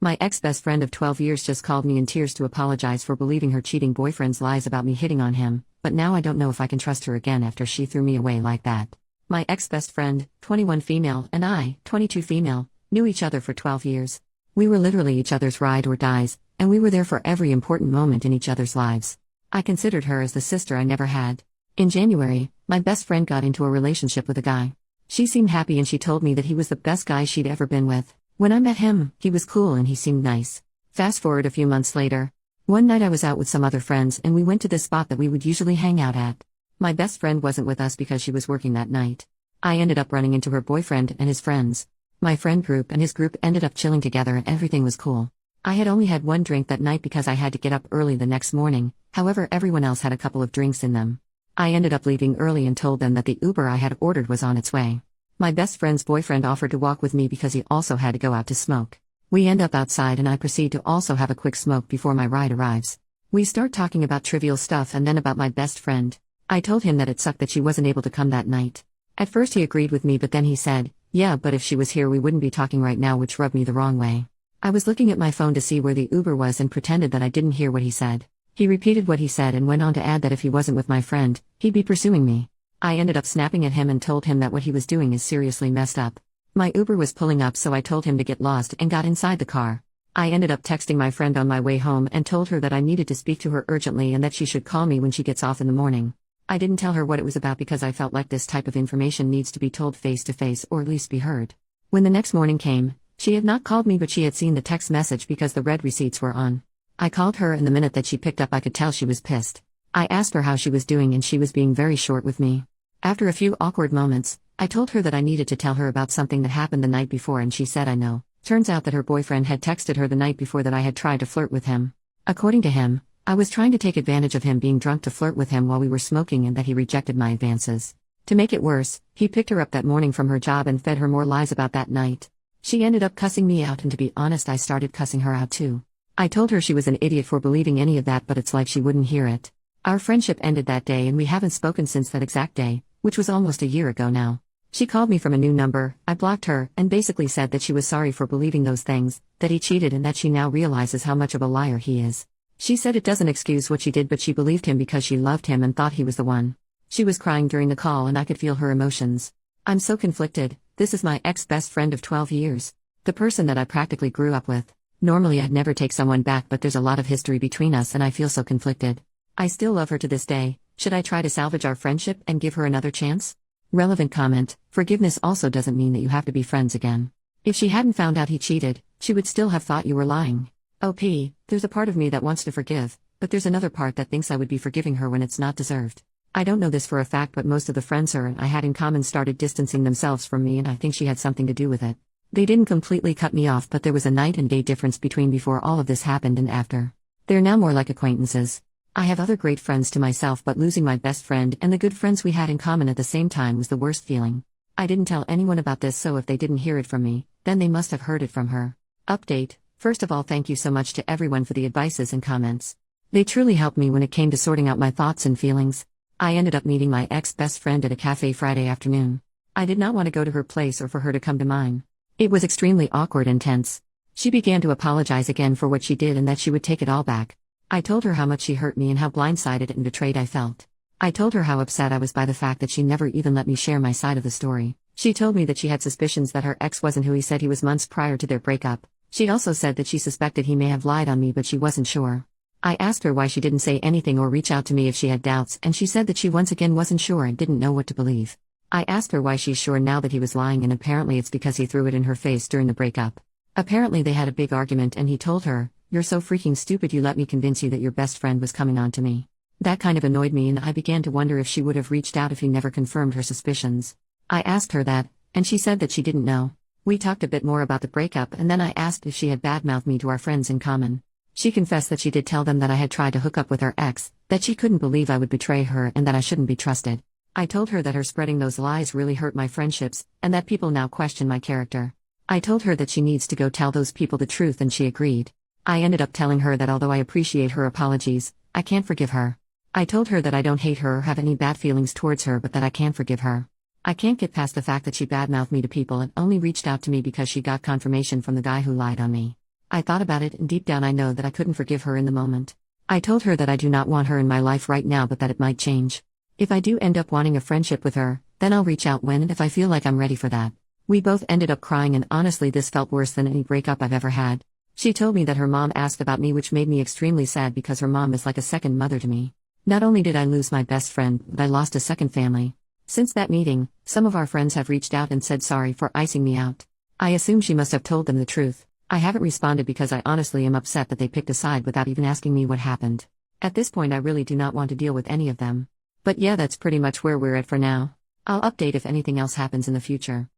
My ex-best friend of 12 years just called me in tears to apologize for believing her cheating boyfriend's lies about me hitting on him, but now I don't know if I can trust her again after she threw me away like that. My ex-best friend, 21 female, and I, 22 female, knew each other for 12 years. We were literally each other's ride or dies, and we were there for every important moment in each other's lives. I considered her as the sister I never had. In January, my best friend got into a relationship with a guy. She seemed happy and she told me that he was the best guy she'd ever been with. When I met him, he was cool and he seemed nice. Fast forward a few months later. One night I was out with some other friends and we went to this spot that we would usually hang out at. My best friend wasn't with us because she was working that night. I ended up running into her boyfriend and his friends. My friend group and his group ended up chilling together and everything was cool. I had only had one drink that night because I had to get up early the next morning, however everyone else had a couple of drinks in them. I ended up leaving early and told them that the Uber I had ordered was on its way. My best friend's boyfriend offered to walk with me because he also had to go out to smoke. We end up outside and I proceed to also have a quick smoke before my ride arrives. We start talking about trivial stuff and then about my best friend. I told him that it sucked that she wasn't able to come that night. At first he agreed with me but then he said, yeah, but if she was here we wouldn't be talking right now, which rubbed me the wrong way. I was looking at my phone to see where the Uber was and pretended that I didn't hear what he said. He repeated what he said and went on to add that if he wasn't with my friend, he'd be pursuing me. I ended up snapping at him and told him that what he was doing is seriously messed up. My Uber was pulling up so I told him to get lost and got inside the car. I ended up texting my friend on my way home and told her that I needed to speak to her urgently and that she should call me when she gets off in the morning. I didn't tell her what it was about because I felt like this type of information needs to be told face to face or at least be heard. When the next morning came, she had not called me but she had seen the text message because the red receipts were on. I called her and the minute that she picked up I could tell she was pissed. I asked her how she was doing and she was being very short with me. After a few awkward moments, I told her that I needed to tell her about something that happened the night before and she said I know. Turns out that her boyfriend had texted her the night before that I had tried to flirt with him. According to him, I was trying to take advantage of him being drunk to flirt with him while we were smoking and that he rejected my advances. To make it worse, he picked her up that morning from her job and fed her more lies about that night. She ended up cussing me out and to be honest I started cussing her out too. I told her she was an idiot for believing any of that but it's like she wouldn't hear it. Our friendship ended that day and we haven't spoken since that exact day, which was almost a year ago now. She called me from a new number, I blocked her, and basically said that she was sorry for believing those things, that he cheated and that she now realizes how much of a liar he is. She said it doesn't excuse what she did but she believed him because she loved him and thought he was the one. She was crying during the call and I could feel her emotions. I'm so conflicted. This is my ex-best friend of 12 years. The person that I practically grew up with. Normally I'd never take someone back but there's a lot of history between us and I feel so conflicted. I still love her to this day. Should I try to salvage our friendship and give her another chance? Relevant comment: forgiveness also doesn't mean that you have to be friends again. If she hadn't found out he cheated, she would still have thought you were lying. There's a part of me that wants to forgive, but there's another part that thinks I would be forgiving her when it's not deserved. I don't know this for a fact but most of the friends her and I had in common started distancing themselves from me and I think she had something to do with it. They didn't completely cut me off but there was a night and day difference between before all of this happened and after. They're now more like acquaintances. I have other great friends to myself but losing my best friend and the good friends we had in common at the same time was the worst feeling. I didn't tell anyone about this so if they didn't hear it from me, then they must have heard it from her. Update: first of all thank you so much to everyone for the advices and comments. They truly helped me when it came to sorting out my thoughts and feelings. I ended up meeting my ex-best friend at a cafe Friday afternoon. I did not want to go to her place or for her to come to mine. It was extremely awkward and tense. She began to apologize again for what she did and that she would take it all back. I told her how much she hurt me and how blindsided and betrayed I felt. I told her how upset I was by the fact that she never even let me share my side of the story. She told me that she had suspicions that her ex wasn't who he said he was months prior to their breakup. She also said that she suspected he may have lied on me but she wasn't sure. I asked her why she didn't say anything or reach out to me if she had doubts and she said that she once again wasn't sure and didn't know what to believe. I asked her why she's sure now that he was lying and apparently it's because he threw it in her face during the breakup. Apparently they had a big argument and he told her, "You're so freaking stupid you let me convince you that your best friend was coming on to me." That kind of annoyed me and I began to wonder if she would have reached out if he never confirmed her suspicions. I asked her that, and she said that she didn't know. We talked a bit more about the breakup and then I asked if she had badmouthed me to our friends in common. She confessed that she did tell them that I had tried to hook up with her ex, that she couldn't believe I would betray her and that I shouldn't be trusted. I told her that her spreading those lies really hurt my friendships, and that people now question my character. I told her that she needs to go tell those people the truth and she agreed. I ended up telling her that although I appreciate her apologies, I can't forgive her. I told her that I don't hate her or have any bad feelings towards her but that I can't forgive her. I can't get past the fact that she badmouthed me to people and only reached out to me because she got confirmation from the guy who lied on me. I thought about it, and deep down I know that I couldn't forgive her in the moment. I told her that I do not want her in my life right now, but that it might change. If I do end up wanting a friendship with her, then I'll reach out when and if I feel like I'm ready for that. We both ended up crying, and honestly this felt worse than any breakup I've ever had. She told me that her mom asked about me, which made me extremely sad because her mom is like a second mother to me. Not only did I lose my best friend, but I lost a second family. Since that meeting, some of our friends have reached out and said sorry for icing me out. I assume she must have told them the truth. I haven't responded because I honestly am upset that they picked a side without even asking me what happened. At this point I really do not want to deal with any of them. But yeah, that's pretty much where we're at for now. I'll update if anything else happens in the future.